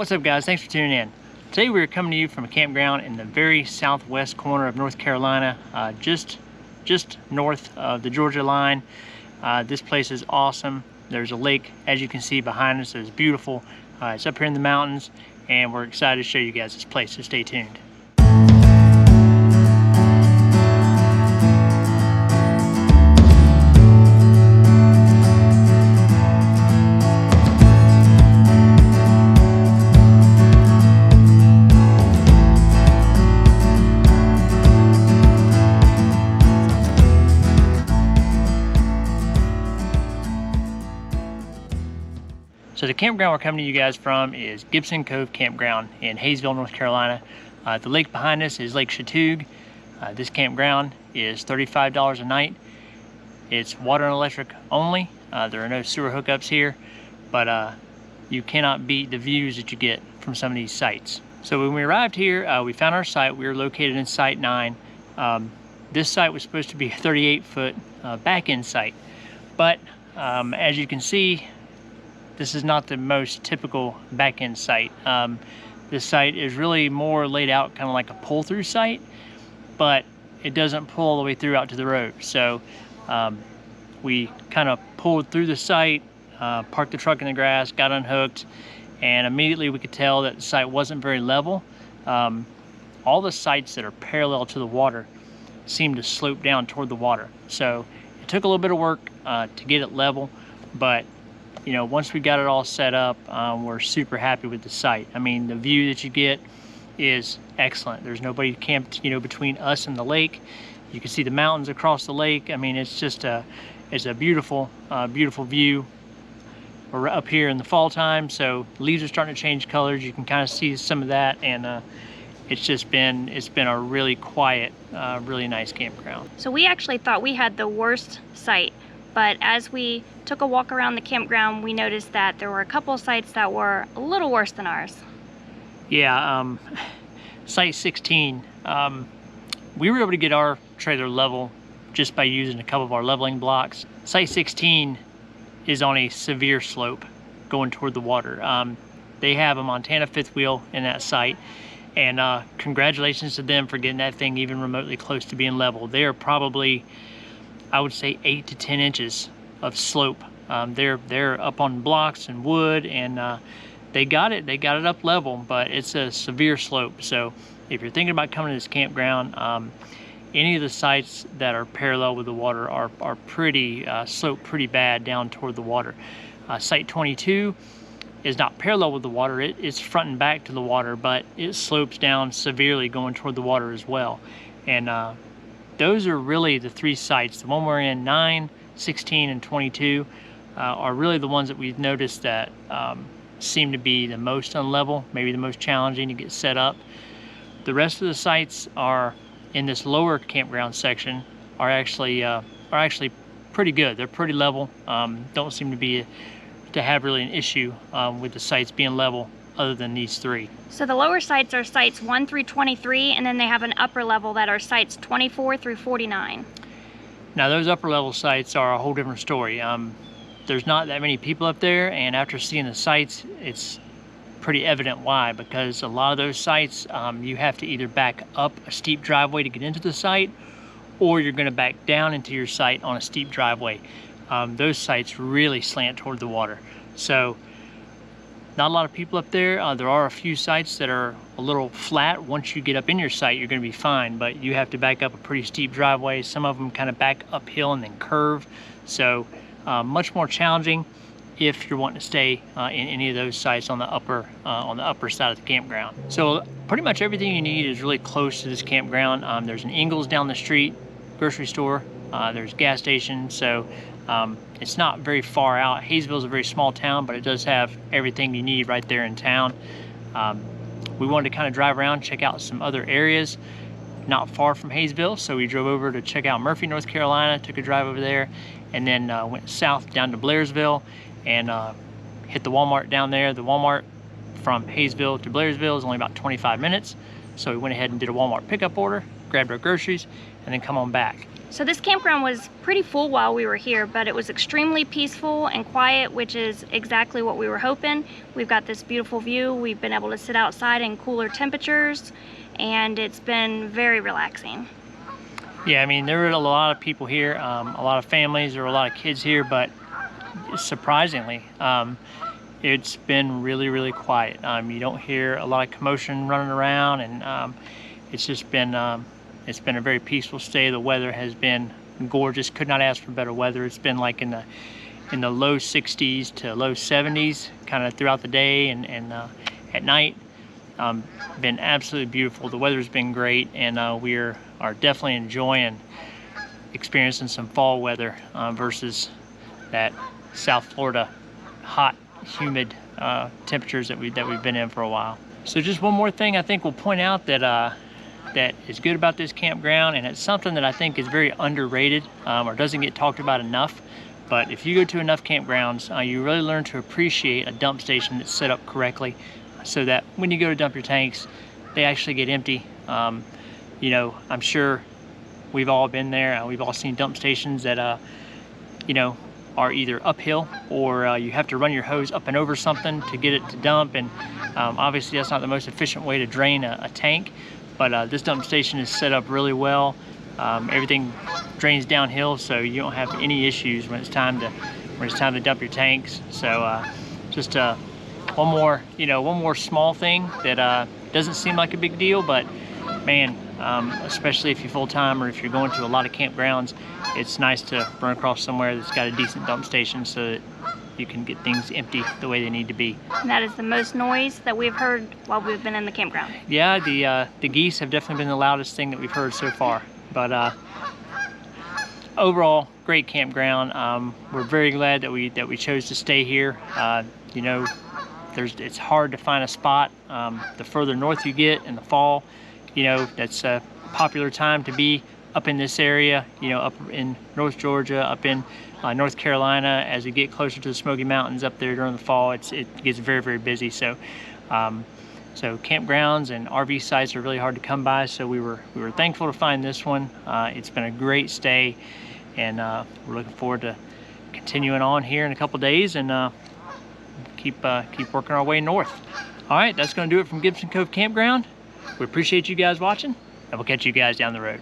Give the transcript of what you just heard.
What's up, guys? Thanks for tuning in. Today we're coming to you from a campground in the very southwest corner of North Carolina, just north of the Georgia line. This place is awesome. There's a lake, as you can see behind us. It's beautiful. It's up here in the mountains, and we're excited to show you guys this place, so stay tuned. So the campground we're coming to you guys from is Gibson Cove Campground in Hayesville, North Carolina. The lake behind us is Lake Chatuge. This campground is $35 a night. It's water and electric only. There are no sewer hookups here, but you cannot beat the views that you get from some of these sites. So when we arrived here, we found our site. We were located in Site 9. This site was supposed to be a 38-foot back-end site, but as you can see, this is not the most typical back-end site. This site is really more laid out kind of like a pull-through site, but it doesn't pull all the way through out to the road. So we kind of pulled through the site, parked the truck in the grass, got unhooked, and immediately we could tell that the site wasn't very level. All the sites that are parallel to the water seem to slope down toward the water. So it took a little bit of work to get it level, but you know, once we got it all set up, we're super happy with the site. I mean, the view that you get is excellent. There's nobody camped, between us and the lake. You can see the mountains across the lake. I mean, it's just it's a beautiful, beautiful view. We're up here in the fall time, so leaves are starting to change colors. You can kind of see some of that, and it's been a really quiet, really nice campground. So we actually thought we had the worst site, but as we took a walk around the campground, we noticed that there were a couple of sites that were a little worse than ours. Yeah, Site 16, we were able to get our trailer level just by using a couple of our leveling blocks. Site 16 is on a severe slope going toward the water. They have a Montana fifth wheel in that site, and congratulations to them for getting that thing even remotely close to being level. They are probably, I would say, 8 to 10 inches of slope. They're up on blocks and wood, and they got it up level, but it's a severe slope. So if you're thinking about coming to this campground, any of the sites that are parallel with the water are pretty slope pretty bad down toward the water. Site 22 is not parallel with the water. It's front and back to the water, but it slopes down severely going toward the water as well. And those are really the three sites. The one we're in, 9, 16, and 22, are really the ones that we've noticed that seem to be the most unlevel, maybe the most challenging to get set up. The rest of the sites are in this lower campground section are actually pretty good. They're pretty level. Don't seem to have really an issue with the sites being level, other than these three. So the lower sites are sites 1 through 23, and then they have an upper level that are sites 24 through 49. Now those upper level sites are a whole different story. There's not that many people up there, and after seeing the sites, it's pretty evident why, because a lot of those sites, you have to either back up a steep driveway to get into the site, or you're gonna back down into your site on a steep driveway. Those sites really slant toward the water. So not a lot of people up there. There are a few sites that are a little flat. Once you get up in your site, you're gonna be fine, but you have to back up a pretty steep driveway. Some of them kind of back uphill and then curve. So much more challenging if you're wanting to stay in any of those sites on the upper side of the campground. So pretty much everything you need is really close to this campground. There's an Ingles down the street, grocery store, there's gas station, so it's not very far out. Hayesville is a very small town, but it does have everything you need right there in town. We wanted to kind of drive around, check out some other areas not far from Hayesville, so we drove over to check out Murphy, North Carolina, took a drive over there, and then went south down to Blairsville and hit the Walmart down there. The Walmart from Hayesville to Blairsville is only about 25 minutes, so we went ahead and did a Walmart pickup order, grabbed our groceries, and then come on back. So this campground was pretty full while we were here, but it was extremely peaceful and quiet, which is exactly what we were hoping. We've got this beautiful view. We've been able to sit outside in cooler temperatures, and it's been very relaxing. Yeah, I mean, there were a lot of people here, a lot of families, there were a lot of kids here, but surprisingly, it's been really, really quiet. You don't hear a lot of commotion running around, and it's just been it's been a very peaceful stay. The weather has been gorgeous. Could not ask for better weather. It's been like in the low 60s to low 70s, kind of throughout the day and at night. Been absolutely beautiful. The weather's been great, and we are definitely enjoying experiencing some fall weather versus that South Florida hot, humid temperatures that we've been in for a while. So just one more thing I think we'll point out that that is good about this campground, and it's something that I think is very underrated or doesn't get talked about enough. But if you go to enough campgrounds, you really learn to appreciate a dump station that's set up correctly, so that when you go to dump your tanks, they actually get empty. You know, I'm sure we've all been there. We've all seen dump stations that, you know, are either uphill or you have to run your hose up and over something to get it to dump. And obviously that's not the most efficient way to drain a tank. But this dump station is set up really well. Everything drains downhill, so you don't have any issues when it's time to dump your tanks. So just one more small thing that doesn't seem like a big deal, but man, especially if you're full-time or if you're going to a lot of campgrounds, it's nice to run across somewhere that's got a decent dump station so that you can get things empty the way they need to be. And that is the most noise that we've heard while we've been in the campground. Yeah, the geese have definitely been the loudest thing that we've heard so far. But overall, great campground. We're very glad that we chose to stay here. You know, it's hard to find a spot. The further north you get in the fall, you know, that's a popular time to be up in this area, you know, up in North Georgia, up in North Carolina. As we get closer to the Smoky Mountains up there during the fall, it gets very, very busy. So so campgrounds and RV sites are really hard to come by, so we were thankful to find this one. It's been a great stay, and we're looking forward to continuing on here in a couple days and keep working our way north. All right, that's going to do it from Gibson Cove Campground. We appreciate you guys watching, and we'll catch you guys down the road.